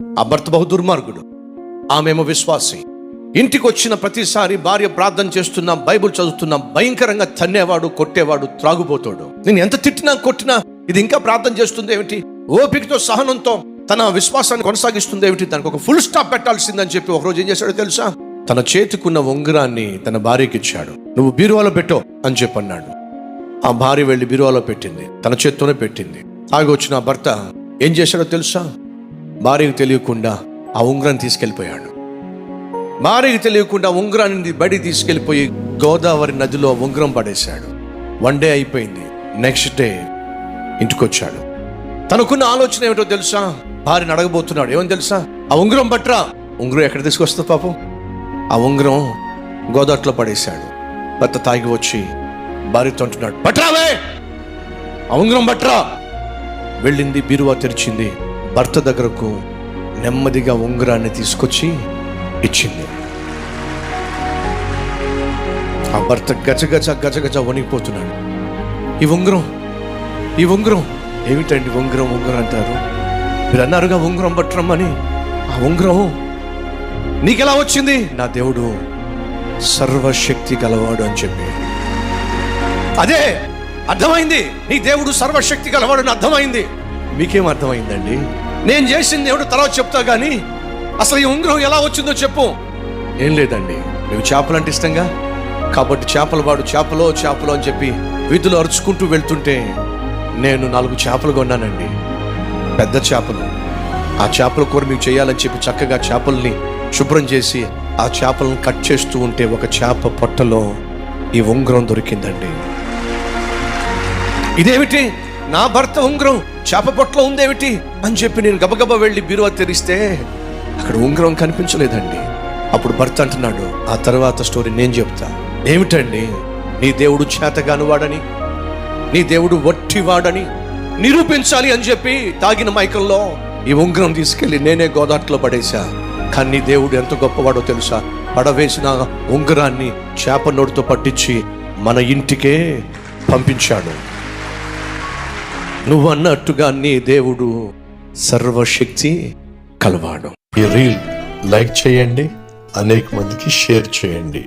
ఆ భర్త బహు దుర్మార్గుడు, ఆమెమో విశ్వాసి. ఇంటికి వచ్చిన ప్రతిసారి భార్య ప్రార్థన చేస్తున్నా, బైబుల్ చదువుతున్నా, భయంకరంగా తన్నేవాడు, కొట్టేవాడు, త్రాగుబోతాడు. నేను ఎంత తిట్టినా కొట్టినా ఇది ఇంకా ప్రార్థన చేస్తుంది ఏమిటి, ఓపికతో సహనంతో తన విశ్వాసాన్ని కొనసాగిస్తుంది ఏమిటి, దానికి ఒక ఫుల్ స్టాప్ పెట్టాల్సిందని చెప్పి ఒకరోజు ఏం చేశాడో తెలుసా? తన చేతికున్న ఉంగరాన్ని తన భార్యకి ఇచ్చాడు. నువ్వు బీరువాలో పెట్టో అని చెప్పి అన్నాడు. ఆ భార్య వెళ్ళి బీరువాలో పెట్టింది, తన చేత్తోనే పెట్టింది. తాగి వచ్చిన ఆ భర్త ఏం చేశాడో తెలుసా? భార్యకు తెలియకుండా ఆ ఉంగరాన్ని తీసుకెళ్ళిపోయాడు. భార్యకు తెలియకుండా ఉంగరాన్ని బయటికి తీసుకెళ్ళిపోయి గోదావరి నదిలో ఉంగరం పడేశాడు. 1 డే అయిపోయింది. నెక్స్ట్ డే ఇంటికి వచ్చాడు. తనకున్న ఆలోచన ఏమిటో తెలుసా? భార్యను అడగబోతున్నాడు. ఏమని తెలుసా? ఆ ఉంగరం పట్రా. ఉంగరం ఎక్కడ తీసుకొస్తుంది పాపం? ఆ ఉంగరం గోదావరిలో పడేశాడు. భర్త తాగి వచ్చి భార్యతో అంటున్నాడు, పట్రావే, ఆ ఉంగరం పట్రా. వెళ్ళింది, బీరువా తెరిచింది, భర్త దగ్గరకు నెమ్మదిగా ఉంగరాన్ని తీసుకొచ్చి ఇచ్చింది. ఆ భర్త గజగజ గజగజ వణిగిపోతున్నాడు. ఈ ఉంగరం ఏమిటండి? ఉంగరం అంటారు, మీరు అన్నారుగా ఉంగరం పట్టరమ్మని. ఆ ఉంగరం నీకెలా వచ్చింది? నా దేవుడు సర్వశక్తి గలవాడు అని చెప్పి. అదే అర్థమైంది, నీ దేవుడు సర్వశక్తి గలవాడు అని అర్థమైంది. మీకేం అర్థమైందండి? నేను చేసిన దేవుడు తర్వాత చెప్తా కానీ అసలు ఈ ఉంగరం ఎలా వచ్చిందో చెప్పు. ఏం లేదండి, నువ్వు చేపలు అంటే ఇష్టంగా, కాబట్టి చేపలు వాడు చేపలో అని చెప్పి వీధిలో అరుచుకుంటూ వెళ్తుంటే నేను 4 చేపలు కొన్నానండి, పెద్ద చేపలు. ఆ చేపల కూర మీకు చేయాలని చెప్పి చక్కగా చేపల్ని శుభ్రం చేసి ఆ చేపలను కట్ చేస్తూ ఉంటే ఒక చేప పొట్టలో ఈ ఉంగరం దొరికిందండి. ఇదేమిటి, నా భర్త ఉంగరం చేప పొట్టలో ఉందేమిటి అని చెప్పి నేను గబగబా వెళ్ళి బీరువా తెరిస్తే అక్కడ ఉంగరం కనిపించలేదండి. అప్పుడు భర్త అంటున్నాడు, ఆ తర్వాత స్టోరీ నేను చెప్తా. ఏమిటండి, నీ దేవుడు చేతగాను వాడని, నీ దేవుడు వట్టివాడని నిరూపించాలి అని చెప్పి తాగిన మైకంలో ఈ ఉంగరం తీసుకెళ్ళి నేనే గోదావరిలో పడేశా. కానీ నీ దేవుడు ఎంత గొప్పవాడో తెలుసా? పడవేసిన ఉంగరాన్ని చేప నోటితో పట్టించి మన ఇంటికే పంపించాడు. నువ్వు అన్నట్టుగా నీ దేవుడు సర్వశక్తి కలవాడు. ఈ రీల్ లైక్ చేయండి, అనేక మందికి షేర్ చేయండి.